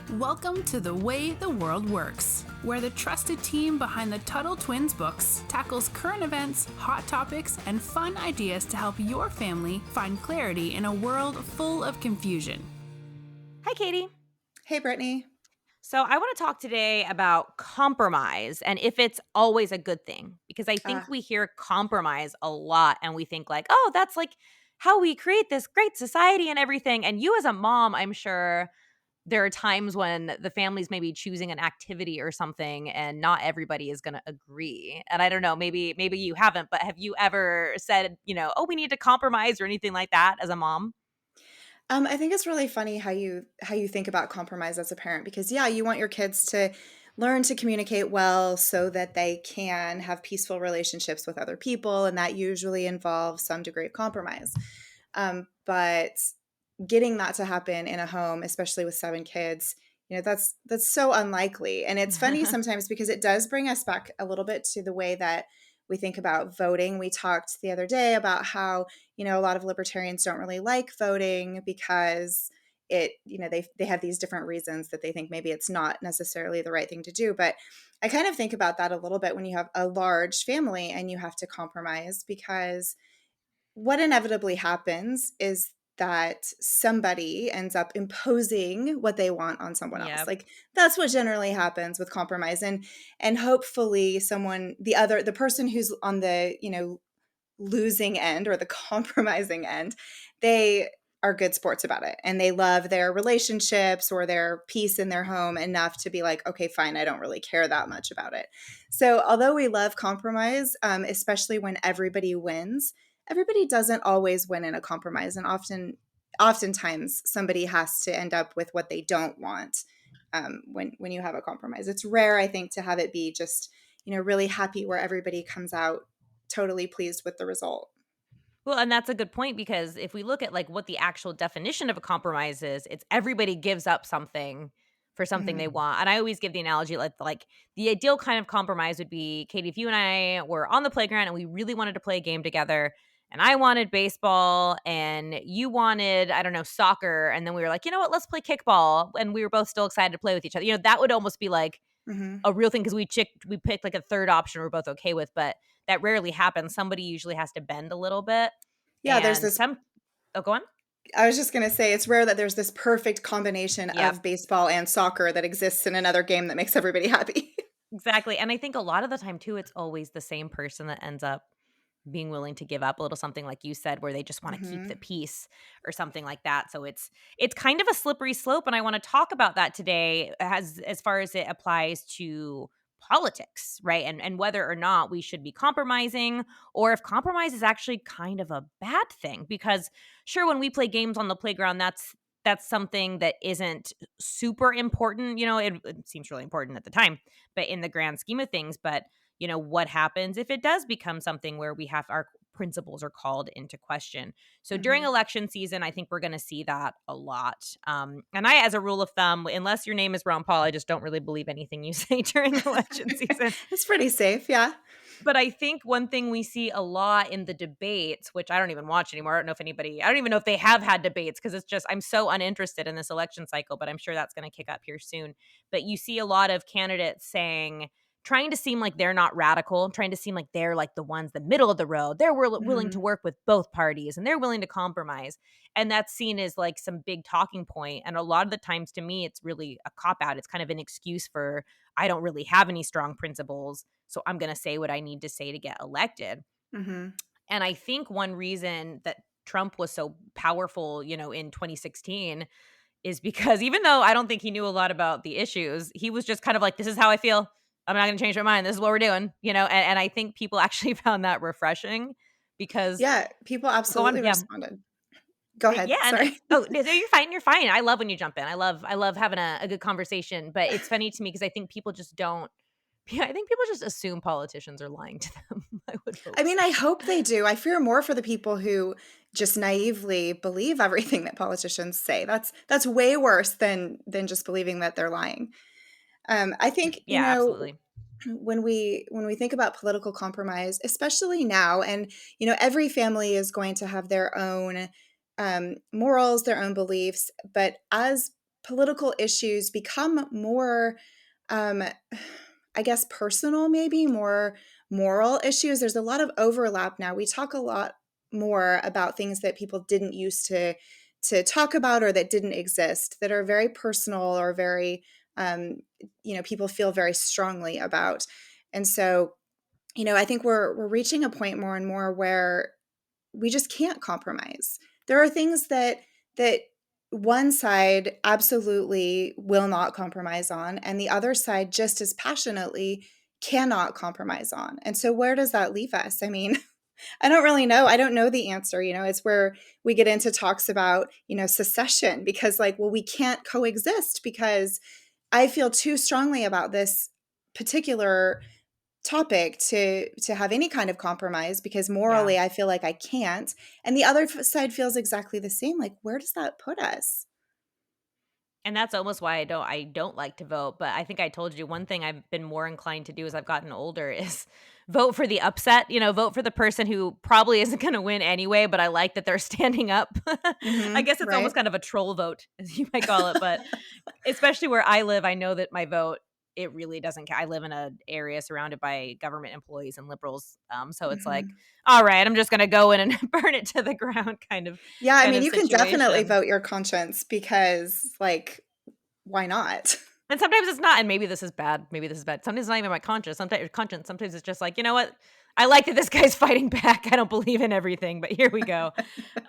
Welcome to The Way the World Works, where the trusted team behind the Tuttle Twins books tackles current events, hot topics, and fun ideas to help your family find clarity in a world full of confusion. Hi, Katie. Hey, Brittany. So, I want to talk today about compromise and if it's always a good thing, because I think Ah, we hear compromise a lot and we think, like, oh, that's like how we create this great society and everything. And you, as a mom, I'm sure there are times when the family's maybe choosing an activity or something and not everybody is going to agree. And I don't know, maybe you haven't, but have you ever said, oh, we need to compromise or anything like that as a mom? I think it's really funny how you think about compromise as a parent because yeah, you want your kids to learn to communicate well so that they can have peaceful relationships with other people, and that usually involves some degree of compromise. But getting that to happen in a home, especially with 7 kids, that's so unlikely. And it's funny sometimes because it does bring us back a little bit to the way that we think about voting. We talked the other day about how a lot of libertarians don't really like voting because they have these different reasons that they think maybe it's not necessarily the right thing to do. But I kind of think about that a little bit when you have a large family and you have to compromise, because what inevitably happens is that somebody ends up imposing what they want on someone else. Yeah. Like, that's what generally happens with compromise. And hopefully the person who's on the losing end or the compromising end, they are good sports about it and they love their relationships or their peace in their home enough to be like, okay, fine, I don't really care that much about it. So although we love compromise, especially when everybody wins, everybody doesn't always win in a compromise, and oftentimes somebody has to end up with what they don't want. When you have a compromise, it's rare, I think, to have it be just really happy where everybody comes out totally pleased with the result. Well, and that's a good point because if we look at like what the actual definition of a compromise is, it's everybody gives up something for something they Mhm. want. And I always give the analogy like the ideal kind of compromise would be, Katie, if you and I were on the playground and we really wanted to play a game together, and I wanted baseball and you wanted, I don't know, soccer, and then we were like, you know what, let's play kickball, and we were both still excited to play with each other. That would almost be like Mhm. a real thing because we picked like a third option we're both okay with, but that rarely happens. Somebody usually has to bend a little bit, Yeah, there's and this some oh, go on. I was just gonna say it's rare that there's this perfect combination Yep, of baseball and soccer that exists in another game that makes everybody happy. exactly, and I think a lot of the time too, it's always the same person that ends up being willing to give up a little something like you said, where they just wanna keep the Mhm. peace or something like that, so it's kind of a slippery slope, and I wanna talk about that today as far as it applies to politics, right? And whether or not we should be compromising or if compromise is actually kind of a bad thing, because sure, when we play games on the playground, that's something that isn't super important, it seems really important at the time, but in the grand scheme of things, but what happens if it does become something where we have our principles are called into question. So during Mhm. election season, I think we're going to see that a lot. And I, as a rule of thumb, unless your name is Ron Paul, I just don't really believe anything you say during election season. It's pretty safe, yeah. But I think one thing we see a lot in the debates, which I don't even watch anymore. I don't even know if they have had debates because it's just, I'm so uninterested in this election cycle, but I'm sure that's going to kick up here soon. But you see a lot of candidates trying to seem like they're not radical, trying to seem like they're like the ones, the middle of the road. They're willing to Mhm. work with both parties and they're willing to compromise. And that's seen as like some big talking point. And a lot of the times to me, it's really a cop out. It's kind of an excuse for, I don't really have any strong principles, so I'm going to say what I need to say to get elected. Mhm. And I think one reason that Trump was so powerful, in 2016 is because even though I don't think he knew a lot about the issues, he was just kind of like, this is how I feel. I'm not going to change my mind. This is what we're doing, and I think people actually found that refreshing because Yeah, people go on. absolutely Yeah. responded. Go ahead, Yeah, and sorry. oh, no, you're fine. You're fine. I love when you jump in. I love having a good conversation. But it's funny to me because I think people just don't. Yeah, I think people just assume politicians are lying to them. I would I hope mean, so. I hope they do. I fear more for the people who just naively believe everything that politicians say. That's way worse than just believing that they're lying. I think, Yeah, absolutely. when we think about political compromise, especially now, and every family is going to have their own morals, their own beliefs, but as political issues become more, um, I guess, personal, maybe more moral issues. There's a lot of overlap now. We talk a lot more about things that people didn't used to talk about or that didn't exist, that are very personal or very, people feel very strongly about. And so, I think we're reaching a point more and more where we just can't compromise. There are things that one side absolutely will not compromise on, and the other side just as passionately cannot compromise on. And so where does that leave us? I mean, I don't really know. I don't know the answer. It's where we get into talks about, secession, because like, well, we can't coexist because I feel too strongly about this particular topic to have any kind of compromise, because Yeah. morally I feel like I can't, and the other side feels exactly the same. Like, where does that put us? And that's almost why I don't like to vote, but I think I told you one thing I've been more inclined to do as I've gotten older is vote for the upset, vote for the person who probably isn't going to win anyway, but I like that they're standing up. I guess it's almost Right. kind of a troll vote, as you might call it, but especially where I live, I know that my vote, it really doesn't count. I live in an area surrounded by government employees and liberals, so it's like, Mhm. all right, I'm just going to go in and burn it to the ground, Yeah, I kind mean, of you can definitely situation. vote your conscience, because like, why not? And sometimes it's not, and maybe this is bad. Maybe this is bad. Sometimes it's not even my conscience. Sometimes it's just like, you know what? I like that this guy's fighting back. I don't believe in everything, but here we go.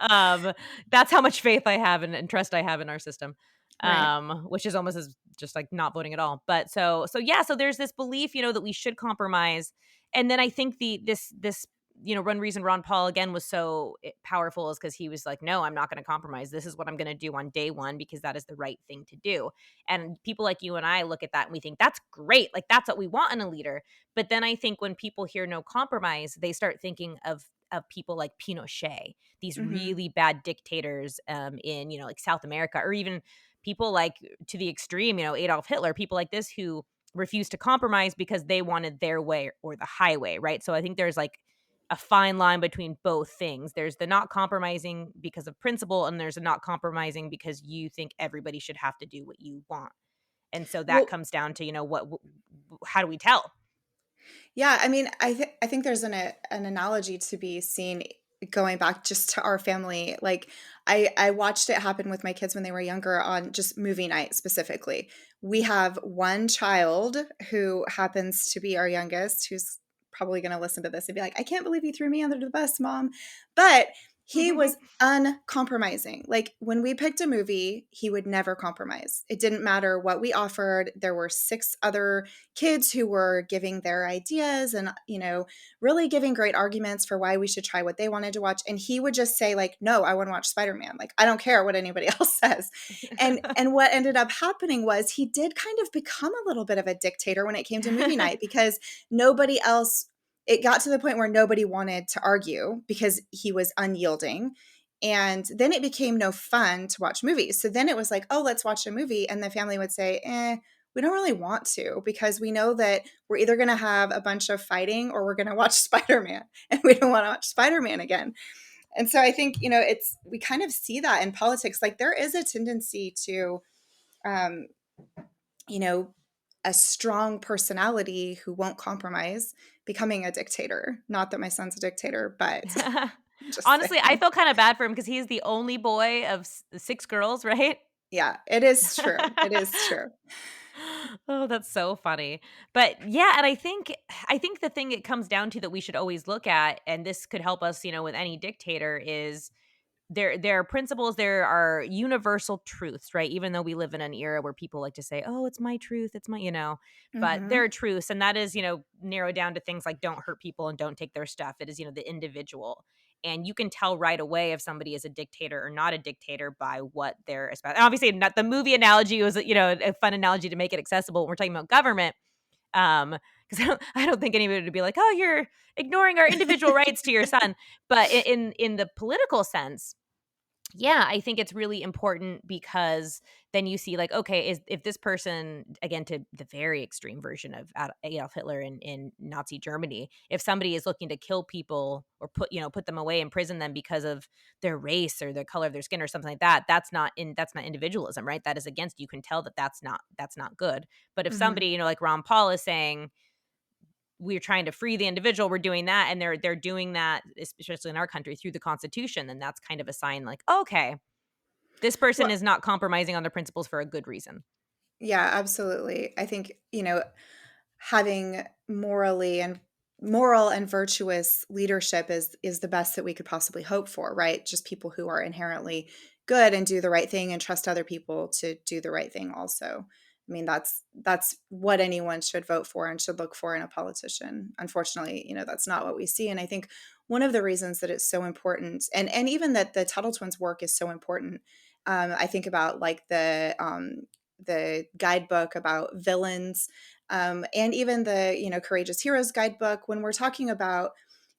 Um, that's how much faith I have and trust I have in our system. Right. Which is almost as just like not voting at all. But so yeah, so there's this belief, that we should compromise. And then I think this one reason Ron Paul again was so powerful is because he was like, no, I'm not going to compromise. This is what I'm going to do on day one because that is the right thing to do. And people like you and I look at that and we think that's great. Like that's what we want in a leader. But then I think when people hear no compromise, they start thinking of people like Pinochet, these Hmm. really bad dictators in, like South America, or even people like to the extreme, Adolf Hitler, people like this who refused to compromise because they wanted their way or the highway, right? So I think there's like a fine line between both things. There's the not compromising because of principle, and there's a not compromising because you think everybody should have to do what you want. And so that Well, comes down to, how do we tell? yeah, I mean, I think there's an analogy to be seen going back just to our family. Like, I watched it happen with my kids when they were younger on just movie night specifically. We have one child who happens to be our youngest, who's probably going to listen to this and be like, "I can't believe you threw me under the bus, mom." But he was uncompromising. Like, when we picked a movie, he would never compromise. It didn't matter what we offered. There were six other kids who were giving their ideas and, really giving great arguments for why we should try what they wanted to watch, and he would just say like, "No, I want to watch Spider-Man. Like, I don't care what anybody else says." And what ended up happening was he did kind of become a little bit of a dictator when it came to movie night, because nobody else it got to the point where nobody wanted to argue because he was unyielding. And then it became no fun to watch movies. So then it was like, "Oh, let's watch a movie." And the family would say, "We don't really want to, because we know that we're either going to have a bunch of fighting or we're going to watch Spider-Man, and we don't want to watch Spider-Man again." And so I think, we kind of see that in politics. Like, there is a tendency to, um, you know, a strong personality who won't compromise becoming a dictator. Not that my son's a dictator, but just Honestly, I saying. feel kind of bad for him because he's the only boy of six girls, right? Yeah, it is true. It is true. Oh, that's so funny. But yeah, and I think the thing it comes down to that we should always look at, and this could help us, with any dictator, is there are principles, there are universal truths, right? Even though we live in an era where people like to say, "Oh, it's my truth, it's my," but there Hmm. are truths, and that is, narrowed down to things like don't hurt people and don't take their stuff. It is, the individual. And you can tell right away if somebody is a dictator or not a dictator by what they're espousing. And obviously, not the movie analogy was, a fun analogy to make it accessible when we're talking about government. Because I don't think anybody would be like, "Oh, you're ignoring our individual rights to your son." But in the political sense, Yeah, I think it's really important because then you see like, okay, if this person, again, to the very extreme version of Adolf Hitler in Nazi Germany, if somebody is looking to kill people or put them away, imprison them because of their race or the color of their skin or something like that, that's not individualism, right? That is against, you can tell that that's not good. But if Hmm. somebody, like Ron Paul is saying, we're trying to free the individual, we're doing that, and they're doing that, especially in our country, through the Constitution, then that's kind of a sign like, okay, this person Well, is not compromising on their principles for a good reason. yeah, absolutely. I think, having moral and virtuous leadership is the best that we could possibly hope for, right? Just people who are inherently good and do the right thing and trust other people to do the right thing also. I mean, that's what anyone should vote for and should look for in a politician. Unfortunately, that's not what we see. And I think one of the reasons that it's so important, and even that the Tuttle Twins work is so important, I think about like the guidebook about villains, and even the Courageous Heroes guidebook. When we're talking about,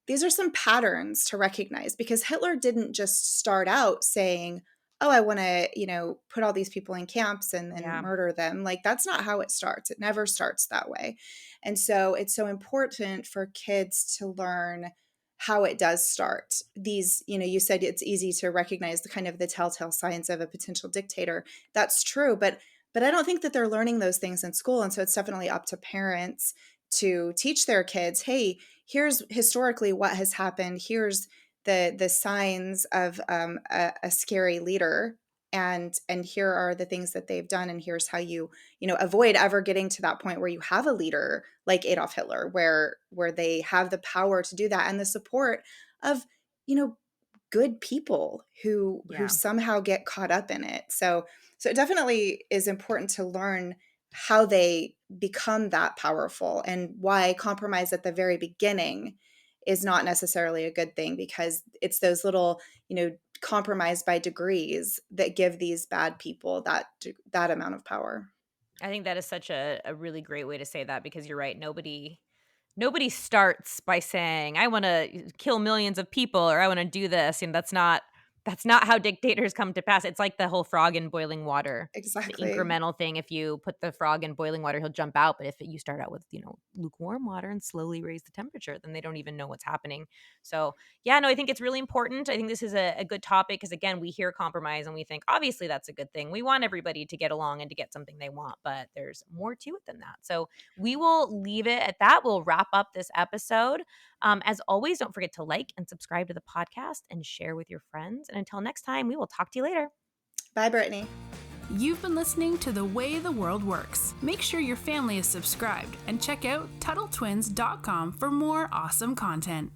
these are some patterns to recognize, because Hitler didn't just start out saying, oh, I want to put all these people in camps and then Yeah. murder them. Like, that's not how it starts. It never starts that way. And so it's so important for kids to learn how it does start. These, you said it's easy to recognize the kind of the telltale signs of a potential dictator. That's true, but I don't think that they're learning those things in school. And so it's definitely up to parents to teach their kids, hey, here's historically what has happened. Here's the signs of a scary leader. And here are the things that they've done. And here's how you avoid ever getting to that point where you have a leader like Adolf Hitler, where they have the power to do that and the support of, you know, good people who Yeah. somehow get caught up in it. So it definitely is important to learn how they become that powerful, and why compromise at the very beginning is not necessarily a good thing, because it's those little, compromise by degrees that give these bad people that amount of power. I think that is such a really great way to say that, because you're right. Nobody starts by saying, I want to kill millions of people, or I want to do this. And that's not how dictators come to pass. It's like the whole frog in boiling water, the Exactly. incremental thing. If you put the frog in boiling water, he'll jump out. But if you start out with, lukewarm water and slowly raise the temperature, then they don't even know what's happening. So yeah, no, I think it's really important. I think this is a good topic, because again, we hear compromise and we think, obviously that's a good thing. We want everybody to get along and to get something they want, but there's more to it than that. So we will leave it at that. We'll wrap up this episode. As always, don't forget to like and subscribe to the podcast and share with your friends. And until next time, we will talk to you later. Bye, Brittany. You've been listening to The Way the World Works. Make sure your family is subscribed and check out TuttleTwins.com for more awesome content.